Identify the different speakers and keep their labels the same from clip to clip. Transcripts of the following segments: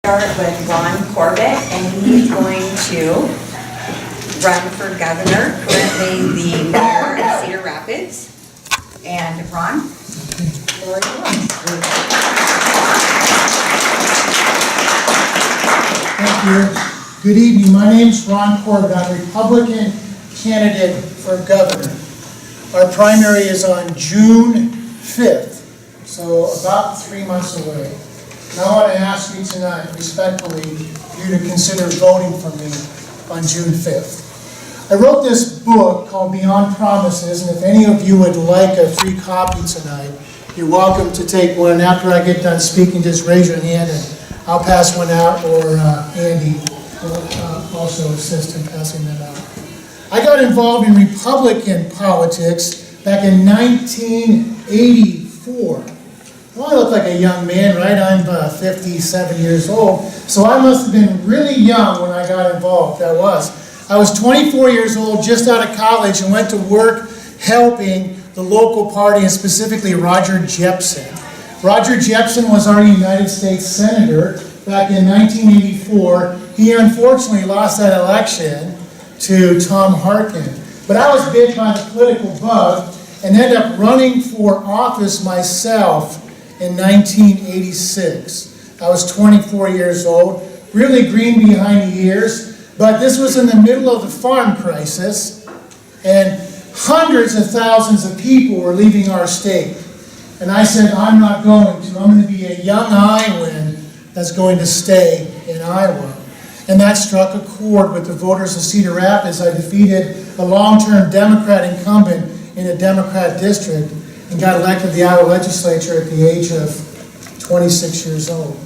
Speaker 1: Start with Ron Corbett, and he's going to run for governor, currently the mayor of Cedar Rapids. And Ron, floor is yours.
Speaker 2: Thank you. Good evening. My name is Ron Corbett. I'm a Republican candidate for governor. Our primary is on June 5th, so about 3 months away. And I want to ask you tonight, respectfully, you to consider voting for me on June 5th. I wrote this book called Beyond Promises, and if any of you would like a free copy tonight, you're welcome to take one. After I get done speaking, just raise your hand and I'll pass one out, or Andy will also assist in passing that out. I got involved in Republican politics back in 1984. Well, I look like a young man, right? I'm 57 years old, so I must have been really young when I got involved. I was 24 years old, just out of college, and went to work helping the local party, and specifically Roger Jepson. Roger Jepson was our United States Senator back in 1984. He unfortunately lost that election to Tom Harkin. But I was bit by the political bug and ended up running for office myself in 1986. I was 24 years old, really green behind the ears, but this was in the middle of the farm crisis, and hundreds of thousands of people were leaving our state. And I said, I'm not going to. I'm going to be a young Iowan that's going to stay in Iowa. And that struck a chord with the voters of Cedar Rapids. I defeated a long-term Democrat incumbent in a Democrat district and got elected to the Iowa legislature at the age of 26 years old.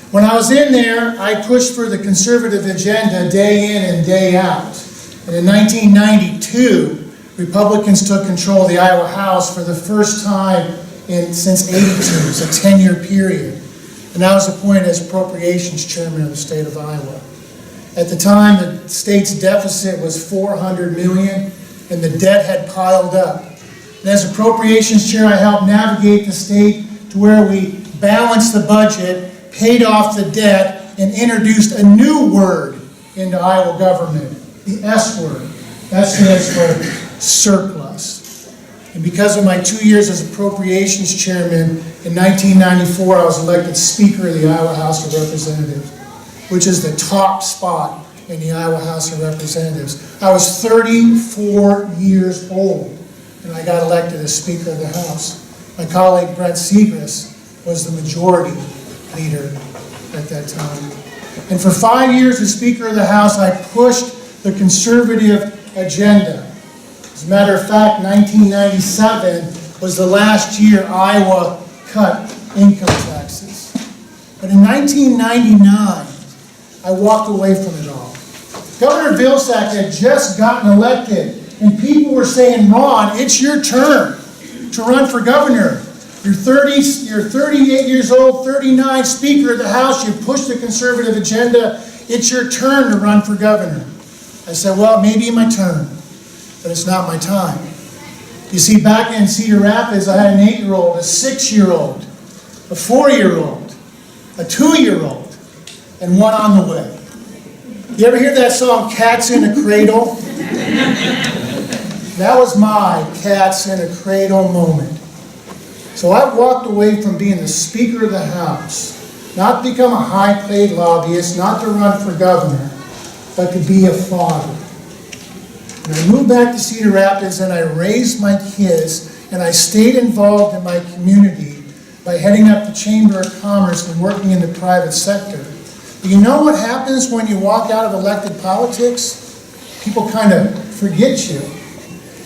Speaker 2: When I was in there, I pushed for the conservative agenda day in and day out. And in 1992, Republicans took control of the Iowa House for the first time since 82. It's a 10-year period. And I was appointed as Appropriations Chairman of the state of Iowa. At the time, the state's deficit was $400 million, and the debt had piled up. And as Appropriations Chair, I helped navigate the state to where we balanced the budget, paid off the debt, and introduced a new word into Iowa government, the S word. That stands for surplus. And because of my 2 years as Appropriations Chairman, in 1994 I was elected Speaker of the Iowa House of Representatives, which is the top spot in the Iowa House of Representatives. I was 34 years old and I got elected as Speaker of the House. My colleague Brent Segrist was the majority leader at that time. And for 5 years as Speaker of the House, I pushed the conservative agenda. As a matter of fact, 1997 was the last year Iowa cut income taxes. But in 1999, I walked away from it all. Governor Vilsack had just gotten elected, and people were saying, Ron, it's your turn to run for governor. You're 38 years old, 39, Speaker of the House, you pushed the conservative agenda, it's your turn to run for governor. I said, well, it may be my turn, but it's not my time. You see, back in Cedar Rapids, I had an 8-year-old, a 6-year-old, a 4-year-old, a 2-year-old, and one on the way. You ever hear that song, Cats in a Cradle? That was my Cats in a Cradle moment. So I walked away from being the Speaker of the House, not to become a high-paid lobbyist, not to run for governor, but to be a father. And I moved back to Cedar Rapids and I raised my kids, and I stayed involved in my community by heading up the Chamber of Commerce and working in the private sector. But you know what happens when you walk out of elected politics? People kind of forget you.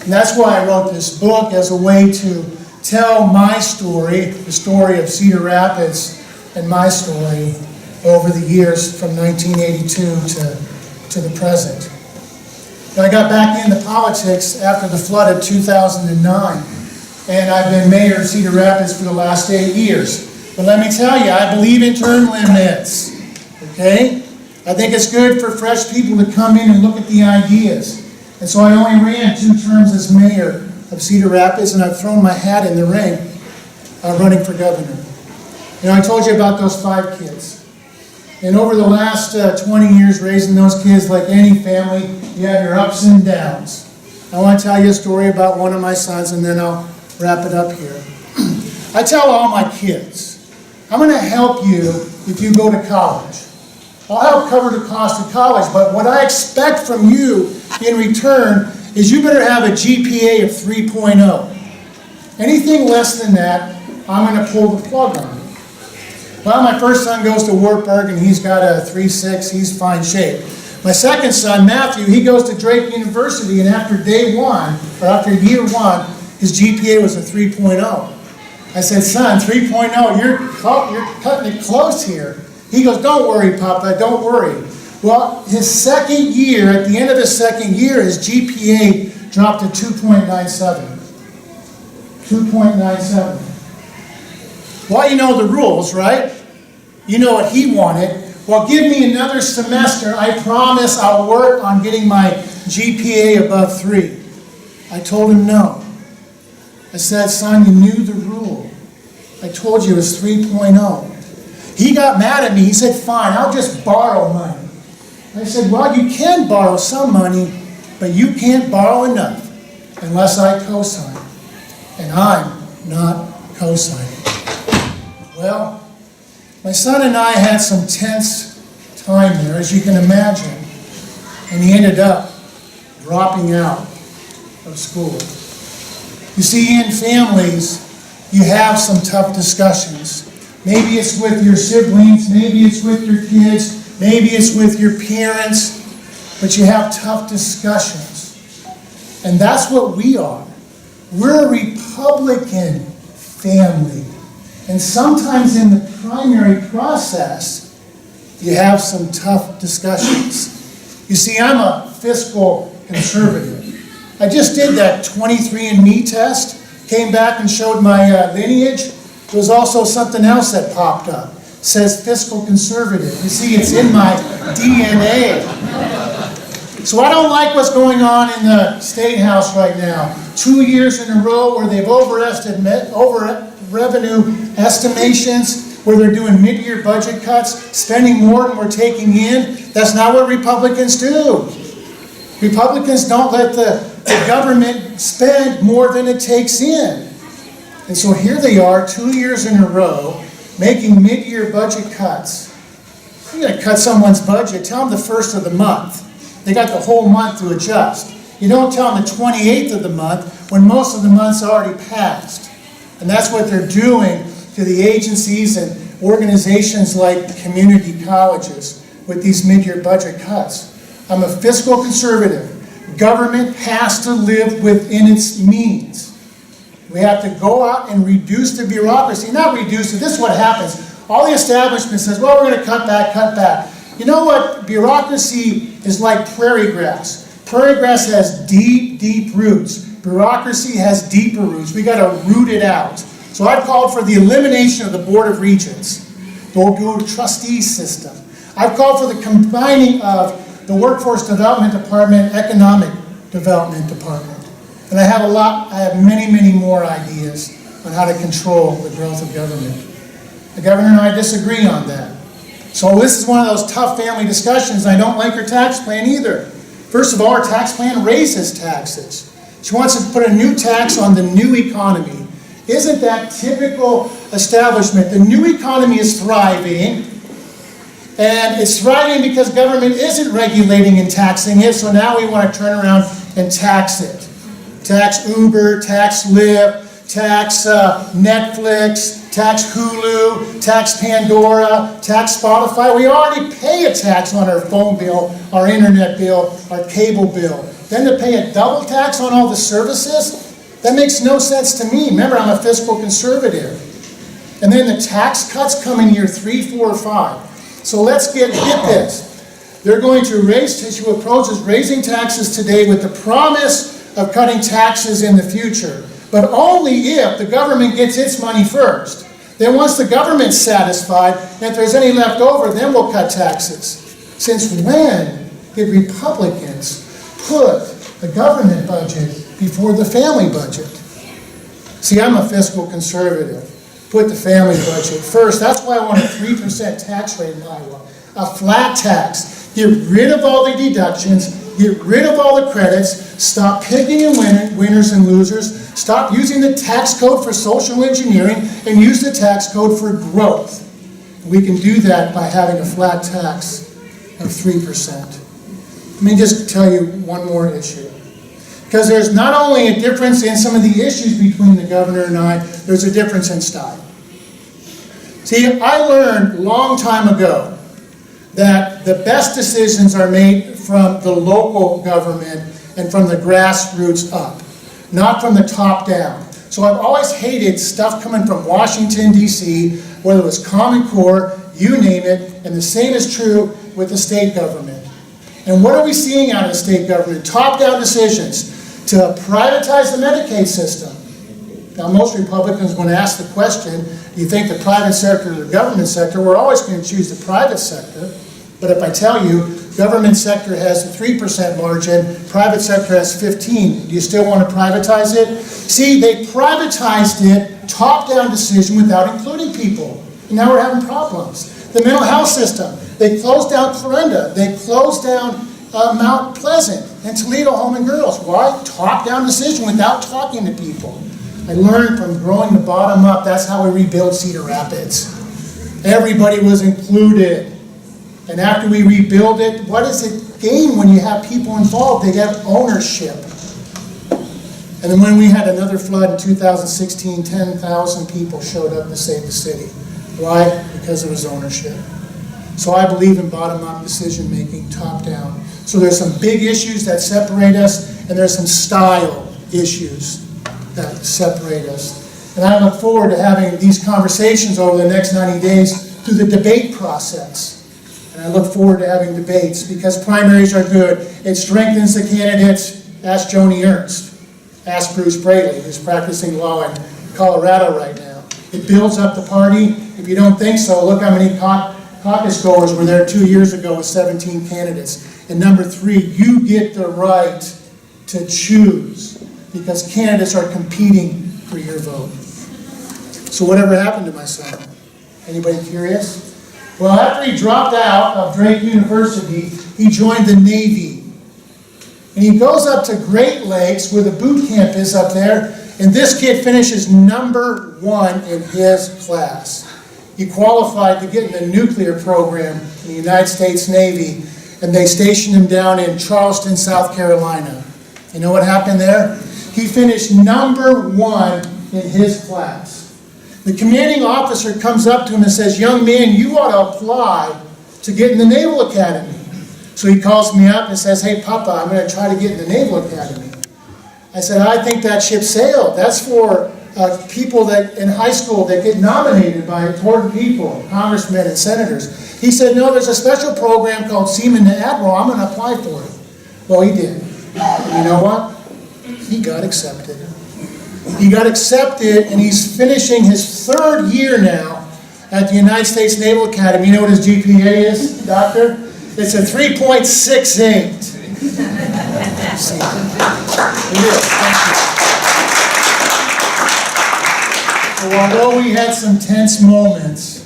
Speaker 2: And that's why I wrote this book, as a way to tell my story, the story of Cedar Rapids and my story over the years from 1982 to the present. I got back into politics after the flood of 2009, and I've been mayor of Cedar Rapids for the last 8 years. But let me tell you, I believe in term limits, okay? I think it's good for fresh people to come in and look at the ideas. And so I only ran 2 terms as mayor of Cedar Rapids, and I've thrown my hat in the ring running for governor. You know, I told you about those 5 kids. And over the last 20 years raising those kids, like any family, you have your ups and downs. I want to tell you a story about one of my sons, and then I'll wrap it up here. I tell all my kids, I'm going to help you if you go to college. I'll help cover the cost of college, but what I expect from you in return is you better have a GPA of 3.0. Anything less than that, I'm going to pull the plug on you. Well, my first son goes to Wartburg, and he's got a 3.6. He's fine shape. My second son, Matthew, he goes to Drake University, and after year one, his GPA was a 3.0. I said, son, 3.0, you're cutting it close here. He goes, don't worry, Papa, don't worry. Well, his second year, at the end of his second year, his GPA dropped to 2.97. 2.97. Well, you know the rules, right? You know what he wanted. Well, give me another semester. I promise I'll work on getting my GPA above 3. I told him no. I said, son, you knew the rule. I told you it was 3.0. He got mad at me. He said, fine, I'll just borrow money. I said, well, you can borrow some money, but you can't borrow enough unless I co-sign. And I'm not co-signing. Well, my son and I had some tense time there, as you can imagine, and he ended up dropping out of school. You see, in families, you have some tough discussions. Maybe it's with your siblings, maybe it's with your kids, maybe it's with your parents, but you have tough discussions. And that's what we are. We're a Republican family. And sometimes in the primary process, you have some tough discussions. You see, I'm a fiscal conservative. I just did that 23andMe test, came back and showed my lineage. There was also something else that popped up. It says fiscal conservative. You see, it's in my DNA. So I don't like what's going on in the State House right now. 2 years in a row where they've revenue estimations, where they're doing mid-year budget cuts, spending more than we're taking in. That's not what Republicans do. Republicans don't let the government spend more than it takes in. And so here they are, 2 years in a row, making mid-year budget cuts. You're going to cut someone's budget, tell them the first of the month. They got the whole month to adjust. You don't tell them the 28th of the month when most of the month's already passed. And that's what they're doing to the agencies and organizations like community colleges with these mid-year budget cuts. I'm a fiscal conservative. Government has to live within its means. We have to go out and reduce the bureaucracy. Not reduce it. This is what happens. All the establishment says, well, we're going to cut back, cut back. You know what? Bureaucracy is like prairie grass. Prairie grass has deep, deep roots. Bureaucracy has deeper roots. We got to root it out. So I've called for the elimination of the Board of Regents, the Board of Trustees system. I've called for the combining of the Workforce Development Department, Economic Development Department. And I have many, many more ideas on how to control the growth of government. The governor and I disagree on that. So this is one of those tough family discussions. I don't like her tax plan either. First of all, her tax plan raises taxes. She wants to put a new tax on the new economy. Isn't that typical establishment? The new economy is thriving, and it's thriving because government isn't regulating and taxing it, so now we want to turn around and tax it. Tax Uber, tax Lyft, tax Netflix, tax Hulu, tax Pandora, tax Spotify. We already pay a tax on our phone bill, our internet bill, our cable bill. Then to pay a double tax on all the services? That makes no sense to me. Remember, I'm a fiscal conservative. And then the tax cuts come in year 3, 4, 5. So let's get this. They're going to she proposes raising taxes today with the promise of cutting taxes in the future. But only if the government gets its money first. Then once the government's satisfied, and if there's any left over, then we'll cut taxes. Since when did Republicans put the government budget before the family budget? See, I'm a fiscal conservative. Put the family budget first. That's why I want a 3% tax rate in Iowa. a flat tax. Get rid of all the deductions, get rid of all the credits, stop picking and winners and losers, stop using the tax code for social engineering, and use the tax code for growth. We can do that by having a flat tax of 3%. Let me just tell you one more issue. Because there's not only a difference in some of the issues between the governor and I, there's a difference in style. See, I learned a long time ago that the best decisions are made from the local government and from the grassroots up, not from the top down. So I've always hated stuff coming from Washington, D.C., whether it was Common Core, you name it, and the same is true with the state government. And what are we seeing out of the state government? Top-down decisions to privatize the Medicaid system. Now, most Republicans, when asked the question, do you think the private sector or the government sector, we're always going to choose the private sector. But if I tell you, government sector has a 3% margin, private sector has 15%, do you still want to privatize it? See, they privatized it, top-down decision without including people. And now we're having problems. The mental health system, they closed down Clarinda, they closed down Mount Pleasant and Toledo Home and Girls. Why? Top-down decision without talking to people. I learned from growing the bottom up, that's how we rebuilt Cedar Rapids. Everybody was included. And after we rebuild it, what does it gain when you have people involved? They have ownership. And then when we had another flood in 2016, 10,000 people showed up to save the city. Why? Because there was ownership. So I believe in bottom-up decision-making, top-down. So there's some big issues that separate us, and there's some style issues that separate us. And I look forward to having these conversations over the next 90 days through the debate process. And I look forward to having debates because primaries are good. It strengthens the candidates. Ask Joni Ernst. Ask Bruce Braley, who's practicing law in Colorado right now. It builds up the party. If you don't think so, look how many caucus goers were there 2 years ago with 17 candidates. And number 3, you get the right to choose because candidates are competing for your vote. So whatever happened to my son? Anybody curious? Well, after he dropped out of Drake University, he joined the Navy. And he goes up to Great Lakes, where the boot camp is up there, and this kid finishes number 1 in his class. He qualified to get in the nuclear program in the United States Navy, and they stationed him down in Charleston, South Carolina. You know what happened there? He finished number 1 in his class. The commanding officer comes up to him and says, "Young man, you ought to apply to get in the Naval Academy." So he calls me up and says, "Hey, Papa, I'm going to try to get in the Naval Academy." I said, "I think that ship sailed. That's for people that in high school that get nominated by important people, congressmen and senators." He said, "No, there's a special program called Seaman to Admiral. I'm going to apply for it." Well, he did. You know what? He got accepted. He got accepted, and he's finishing his 3rd year now at the United States Naval Academy. You know what his GPA is, Doctor? It's a 3.68. See, it is. Thank you. So although we had some tense moments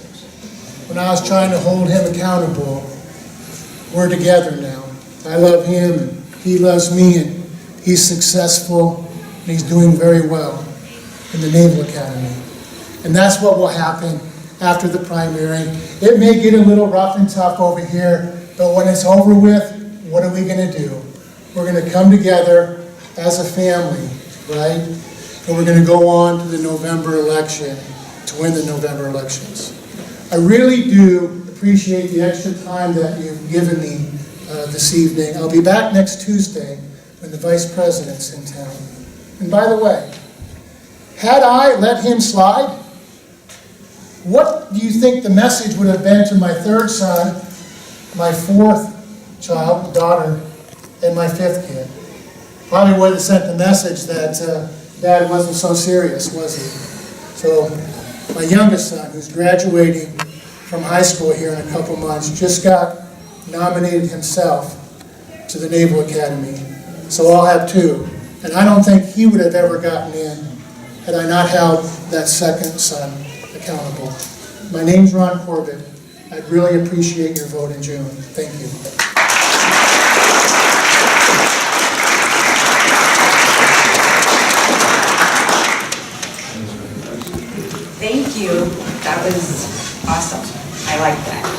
Speaker 2: when I was trying to hold him accountable, we're together now. I love him, and he loves me, and he's successful. And he's doing very well in the Naval Academy. And that's what will happen after the primary. It may get a little rough and tough over here, but when it's over with, what are we going to do? We're going to come together as a family, right? And we're going to go on to the November election to win the November elections. I really do appreciate the extra time that you've given me this evening. I'll be back next Tuesday when the Vice President's in town. And by the way, had I let him slide, what do you think the message would have been to my 3rd son, my 4th child, daughter, and my 5th kid? Probably would have sent the message that Dad wasn't so serious, was he? So my youngest son, who's graduating from high school here in a couple months, just got nominated himself to the Naval Academy. So I'll have 2. And I don't think he would have ever gotten in had I not held that 2nd son accountable. My name's Ron Corbett. I'd really appreciate your vote in June. Thank you.
Speaker 1: Thank you. That was awesome. I like that.